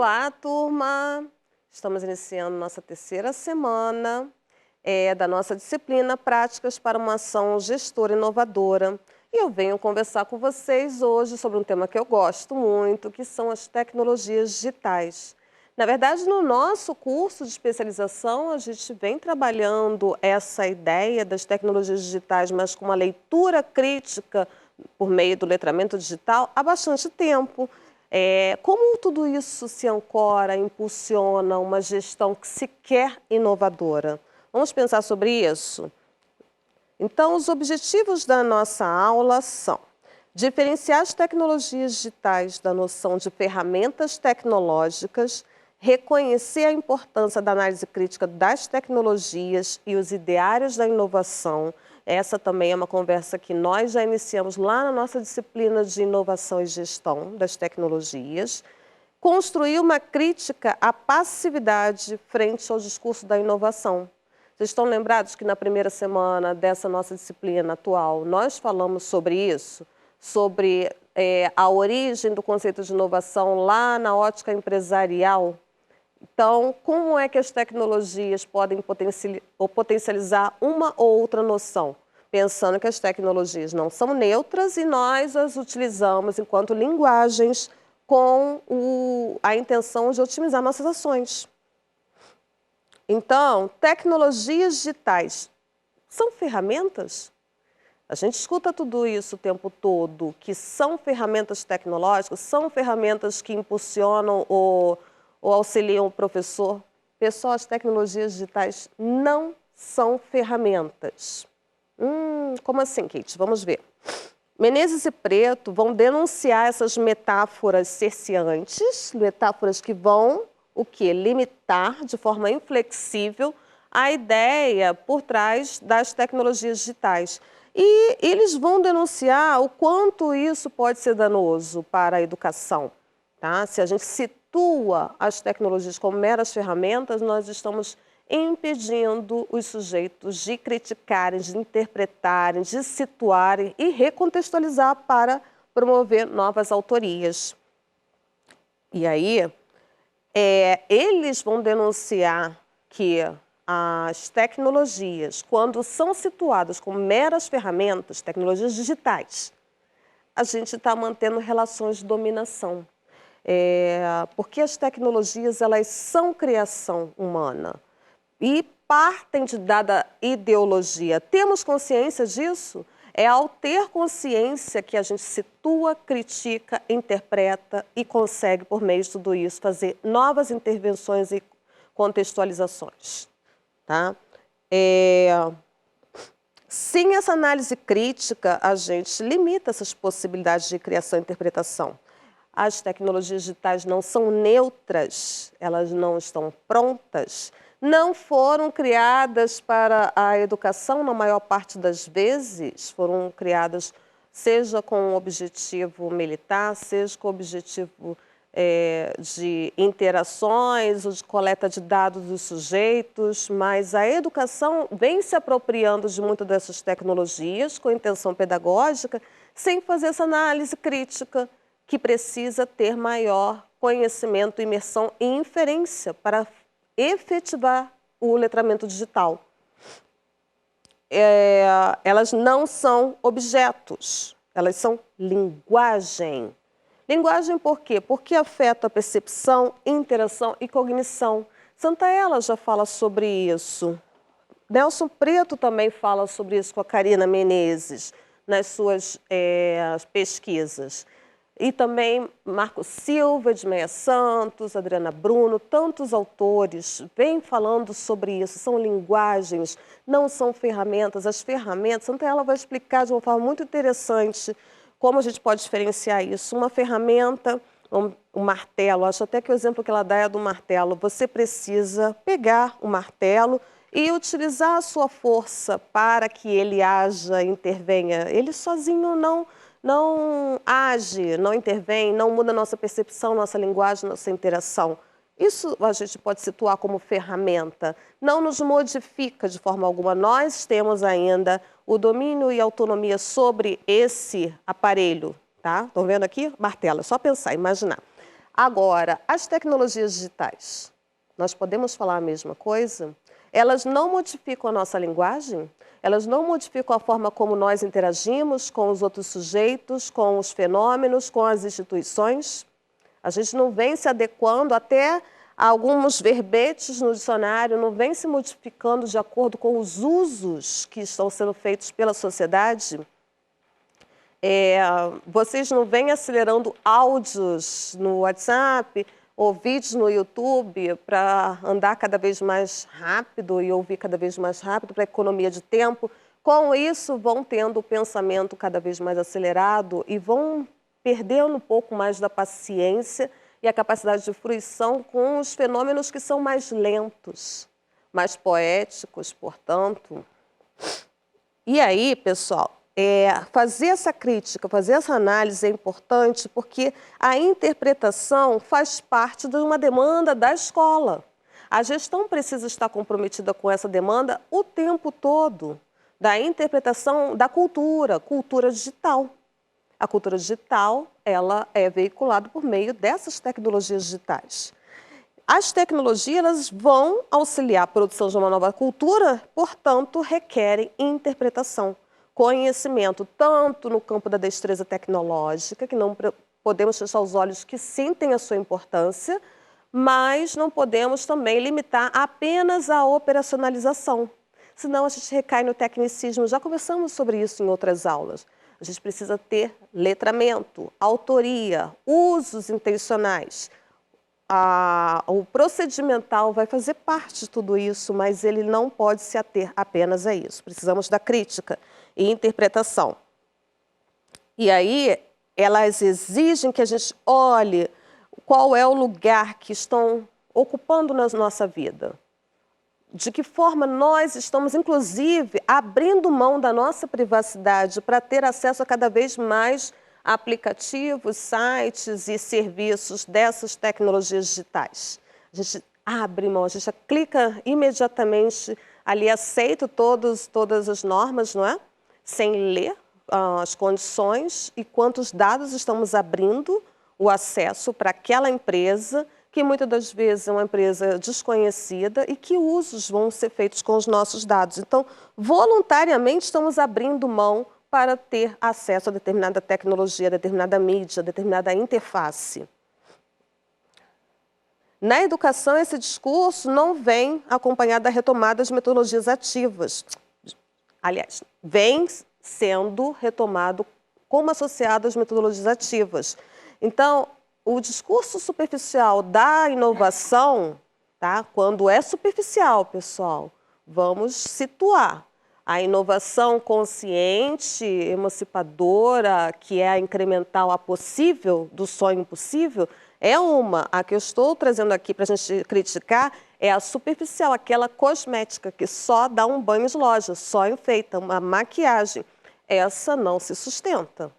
Olá, turma! Estamos iniciando nossa terceira semana da nossa disciplina Práticas para uma Ação Gestora Inovadora. E eu venho conversar com vocês hoje sobre um tema que eu gosto muito, que são as tecnologias digitais. Na verdade, no nosso curso de especialização, a gente vem trabalhando essa ideia das tecnologias digitais, mas com uma leitura crítica por meio do letramento digital há bastante tempo. Como tudo isso se ancora, impulsiona uma gestão que se quer inovadora? Vamos pensar sobre isso? Então, os objetivos da nossa aula são diferenciar as tecnologias digitais da noção de ferramentas tecnológicas, reconhecer a importância da análise crítica das tecnologias e os ideários da inovação. Essa também é uma conversa que nós já iniciamos lá na nossa disciplina de inovação e gestão das tecnologias. Construir uma crítica à passividade frente ao discurso da inovação. Vocês estão lembrados que na primeira semana dessa nossa disciplina atual nós falamos sobre isso? Sobre a origem do conceito de inovação lá na ótica empresarial? Então, como é que as tecnologias podem potencializar uma ou outra noção? Pensando que as tecnologias não são neutras e nós as utilizamos enquanto linguagens com a intenção de otimizar nossas ações. Então, tecnologias digitais são ferramentas? A gente escuta tudo isso o tempo todo, que são ferramentas tecnológicas, são ferramentas que impulsionam ou auxiliam o professor. Pessoal, as tecnologias digitais não são ferramentas. Como assim, Kate? Vamos ver. Menezes e Preto vão denunciar essas metáforas cerceantes, metáforas que vão, limitar de forma inflexível a ideia por trás das tecnologias digitais. E eles vão denunciar o quanto isso pode ser danoso para a educação. Tá? Se a gente situa as tecnologias como meras ferramentas, nós estamos impedindo os sujeitos de criticarem, de interpretarem, de situarem e recontextualizar para promover novas autorias. E aí, eles vão denunciar que as tecnologias, quando são situadas como meras ferramentas, tecnologias digitais, a gente está mantendo relações de dominação. Porque as tecnologias, elas são criação humana e partem de dada ideologia. Temos consciência disso? É ao ter consciência que a gente situa, critica, interpreta e consegue, por meio de tudo isso, fazer novas intervenções e contextualizações. Tá? Sem essa análise crítica, a gente limita essas possibilidades de criação e interpretação. As tecnologias digitais não são neutras, elas não estão prontas, não foram criadas para a educação na maior parte das vezes, foram criadas seja com o objetivo militar, seja com o objetivo de interações ou de coleta de dados dos sujeitos, mas a educação vem se apropriando de muitas dessas tecnologias com intenção pedagógica, sem fazer essa análise crítica, que precisa ter maior conhecimento, imersão e inferência para efetivar o letramento digital. Elas não são objetos, elas são linguagem. Linguagem por quê? Porque afeta a percepção, interação e cognição. Santaella já fala sobre isso. Nelson Preto também fala sobre isso com a Karina Menezes nas suas pesquisas. E também Marco Silva, Edmeia Santos, Adriana Bruno, tantos autores vêm falando sobre isso. São linguagens, não são ferramentas. As ferramentas, Santaella vai explicar de uma forma muito interessante como a gente pode diferenciar isso. Uma ferramenta, um martelo, acho até que o exemplo que ela dá é do martelo. Você precisa pegar o martelo e utilizar a sua força para que ele haja, intervenha. Ele sozinho não age, não intervém, não muda a nossa percepção, nossa linguagem, nossa interação. Isso a gente pode situar como ferramenta, não nos modifica de forma alguma. Nós temos ainda o domínio e autonomia sobre esse aparelho, tá? Estão vendo aqui? Martelo, é só pensar, imaginar. Agora, as tecnologias digitais, nós podemos falar a mesma coisa? Elas não modificam a nossa linguagem? Elas não modificam a forma como nós interagimos com os outros sujeitos, com os fenômenos, com as instituições? A gente não vem se adequando, até alguns verbetes no dicionário não vem se modificando de acordo com os usos que estão sendo feitos pela sociedade? Vocês não vêm acelerando áudios no WhatsApp ou vídeos no YouTube para andar cada vez mais rápido e ouvir cada vez mais rápido para economia de tempo? Com isso, vão tendo o pensamento cada vez mais acelerado e vão perdendo um pouco mais da paciência e a capacidade de fruição com os fenômenos que são mais lentos, mais poéticos, portanto. E aí, pessoal, fazer essa crítica, fazer essa análise é importante porque a interpretação faz parte de uma demanda da escola. A gestão precisa estar comprometida com essa demanda o tempo todo, da interpretação da cultura digital. A cultura digital, ela é veiculada por meio dessas tecnologias digitais. As tecnologias elas vão auxiliar a produção de uma nova cultura, portanto, requerem interpretação. Conhecimento, tanto no campo da destreza tecnológica, que não podemos fechar os olhos que sim tem a sua importância, mas não podemos também limitar apenas a operacionalização. Senão a gente recai no tecnicismo, já conversamos sobre isso em outras aulas. A gente precisa ter letramento, autoria, usos intencionais. O procedimental vai fazer parte de tudo isso, mas ele não pode se ater apenas a isso. Precisamos da crítica e interpretação. E aí, elas exigem que a gente olhe qual é o lugar que estão ocupando na nossa vida. De que forma nós estamos, inclusive, abrindo mão da nossa privacidade para ter acesso a cada vez mais aplicativos, sites e serviços dessas tecnologias digitais. A gente abre mão, a gente clica imediatamente ali, aceita todas as normas, não é? Sem ler as condições e quantos dados estamos abrindo o acesso para aquela empresa, que muitas das vezes é uma empresa desconhecida e que usos vão ser feitos com os nossos dados. Então, voluntariamente estamos abrindo mão para ter acesso a determinada tecnologia, determinada mídia, determinada interface. Na educação, esse discurso não vem acompanhado da retomada das metodologias ativas. Aliás, vem sendo retomado como associado às metodologias ativas. Então, o discurso superficial da inovação, tá? Quando é superficial, pessoal, vamos situar. A inovação consciente, emancipadora, que é a incremental, a possível, do sonho possível, é uma. A que eu estou trazendo aqui para a gente criticar é a superficial, aquela cosmética que só dá um banho de loja, só enfeita, uma maquiagem. Essa não se sustenta,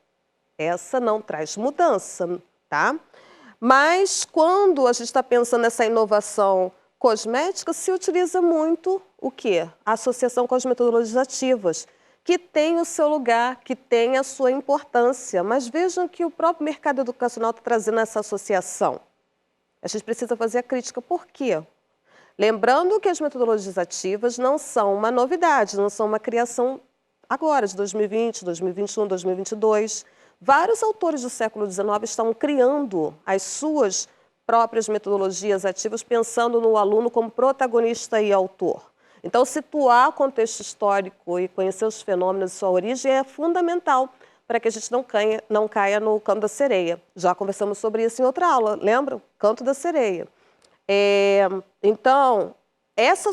essa não traz mudança, tá? Mas quando a gente está pensando nessa inovação cosmética, se utiliza muito o quê? A associação com as metodologias ativas, que tem o seu lugar, que tem a sua importância. Mas vejam que o próprio mercado educacional está trazendo essa associação. A gente precisa fazer a crítica. Por quê? Lembrando que as metodologias ativas não são uma novidade, não são uma criação agora, de 2020, 2021, 2022. Vários autores do século XIX estão criando as suas próprias metodologias ativas, pensando no aluno como protagonista e autor. Então, situar o contexto histórico e conhecer os fenômenos de sua origem é fundamental para que a gente não caia no canto da sereia. Já conversamos sobre isso em outra aula, lembram? Canto da sereia. Então, essa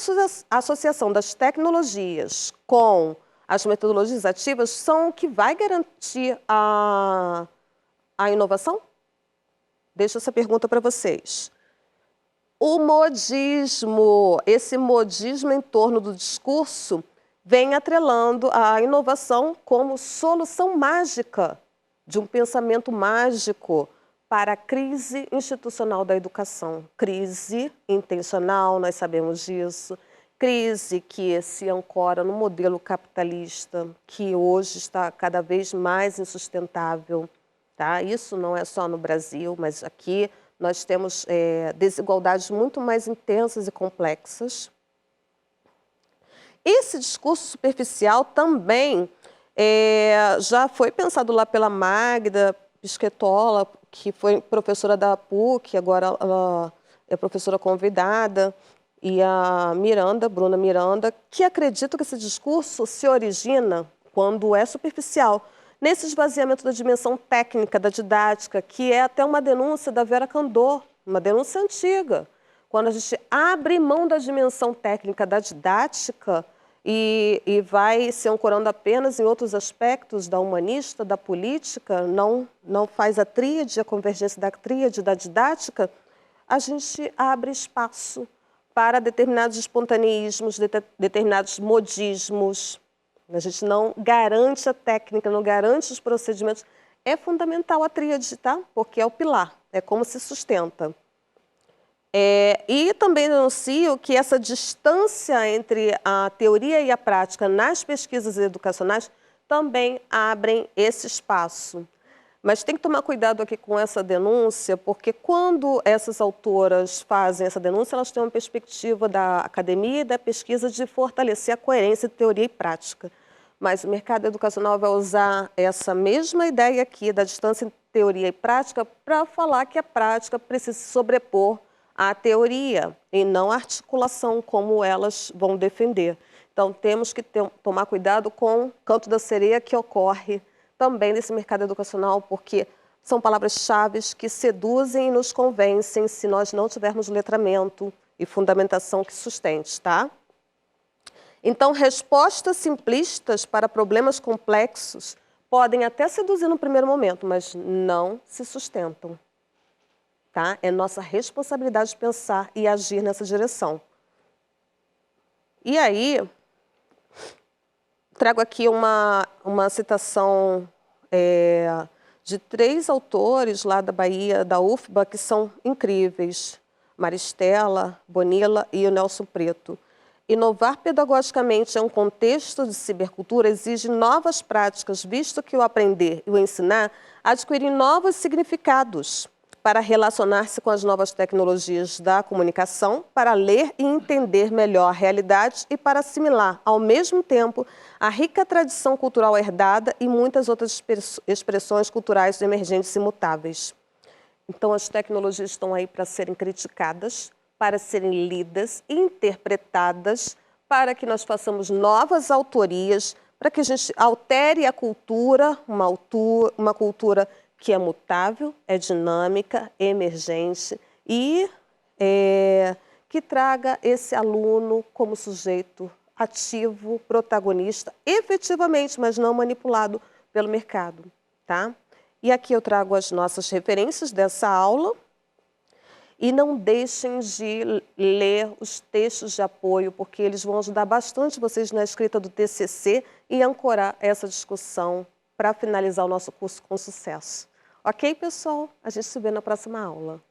associação das tecnologias com as metodologias ativas são o que vai garantir a inovação? Deixo essa pergunta para vocês. O modismo, esse modismo em torno do discurso, vem atrelando a inovação como solução mágica de um pensamento mágico para a crise institucional da educação. Crise intencional, nós sabemos disso. Crise que se ancora no modelo capitalista, que hoje está cada vez mais insustentável. Tá? Isso não é só no Brasil, mas aqui nós temos desigualdades muito mais intensas e complexas. Esse discurso superficial também já foi pensado lá pela Magda Pisquetola, que foi professora da PUC, agora ela é professora convidada, e a Miranda, Bruna Miranda, que acredita que esse discurso se origina, quando é superficial, nesse esvaziamento da dimensão técnica, da didática, que é até uma denúncia da Vera Candor, uma denúncia antiga. Quando a gente abre mão da dimensão técnica da didática e vai se ancorando apenas em outros aspectos da humanista, da política, não faz a tríade, a convergência da tríade da didática, a gente abre espaço para determinados espontaneísmos, determinados modismos. A gente não garante a técnica, não garante os procedimentos. É fundamental a tríade, tá? Porque é o pilar, é como se sustenta. E também denuncio que essa distância entre a teoria e a prática nas pesquisas educacionais também abrem esse espaço. Mas tem que tomar cuidado aqui com essa denúncia, porque quando essas autoras fazem essa denúncia, elas têm uma perspectiva da academia e da pesquisa de fortalecer a coerência de teoria e prática. Mas o mercado educacional vai usar essa mesma ideia aqui da distância entre teoria e prática para falar que a prática precisa se sobrepor à teoria e não à articulação, como elas vão defender. Então, temos que tomar cuidado com o canto da sereia que ocorre também nesse mercado educacional, porque são palavras-chave que seduzem e nos convencem se nós não tivermos letramento e fundamentação que sustente, tá? Então, respostas simplistas para problemas complexos podem até seduzir no primeiro momento, mas não se sustentam, tá? É nossa responsabilidade pensar e agir nessa direção. E aí, trago aqui uma citação de 3 autores lá da Bahia, da UFBA, que são incríveis. Maristela, Bonilla e o Nelson Preto. Inovar pedagogicamente em um contexto de cibercultura exige novas práticas, visto que o aprender e o ensinar adquirem novos significados para relacionar-se com as novas tecnologias da comunicação, para ler e entender melhor a realidade e para assimilar, ao mesmo tempo, a rica tradição cultural herdada e muitas outras expressões culturais emergentes e mutáveis. Então, as tecnologias estão aí para serem criticadas, para serem lidas, interpretadas, para que nós façamos novas autorias, para que a gente altere a cultura, uma cultura que é mutável, é dinâmica, é emergente e que traga esse aluno como sujeito ativo, protagonista, efetivamente, mas não manipulado pelo mercado, tá? E aqui eu trago as nossas referências dessa aula e não deixem de ler os textos de apoio, porque eles vão ajudar bastante vocês na escrita do TCC e ancorar essa discussão para finalizar o nosso curso com sucesso. Ok, pessoal? A gente se vê na próxima aula.